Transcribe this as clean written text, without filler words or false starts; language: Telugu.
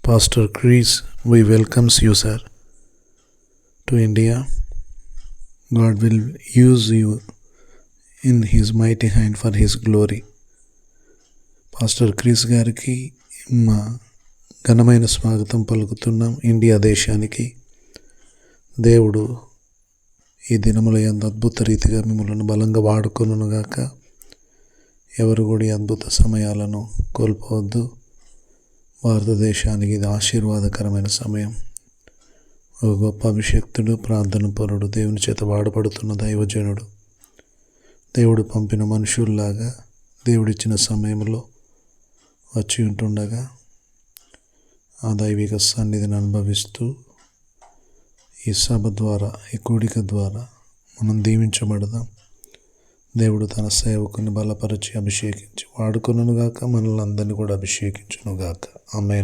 Pastor Chris, we welcomes you, sir, to India. God will use you in His mighty hand for His glory. Pastor Chris గారికి మా ఘనమైన స్వాగతం పలుకుతున్నాం. ఇండియా దేశానికి దేవుడు ఈ దినముల యందు అద్భుత రీతిగా మిమ్మల్ని బలంగా వాడుకొనుగాక. ఎవరు కూడా ఈ అద్భుత సమయాలను కోల్పోవద్దు. భారతదేశానికి ఇది ఆశీర్వాదకరమైన సమయం. ఒక గొప్ప అభిషక్తుడు, ప్రార్థన పరుడు, దేవుని చేత వాడబడుతున్న దైవజనుడు, దేవుడు పంపిన మనుషుల్లాగా దేవుడిచ్చిన సమయంలో వచ్చి ఉంటుండగా ఆ దైవిక సన్నిధిని అనుభవిస్తూ ఈ సభ ద్వారా, ఈ కూడిక ద్వారా మనం దీవించబడదాం. దేవుడు తన సేవకుని బలపరిచి అభిషేకించి వాడుకొనుగాక. మనల్ని అందరినీ కూడా అభిషేకించునుగాక. ఆమేన్.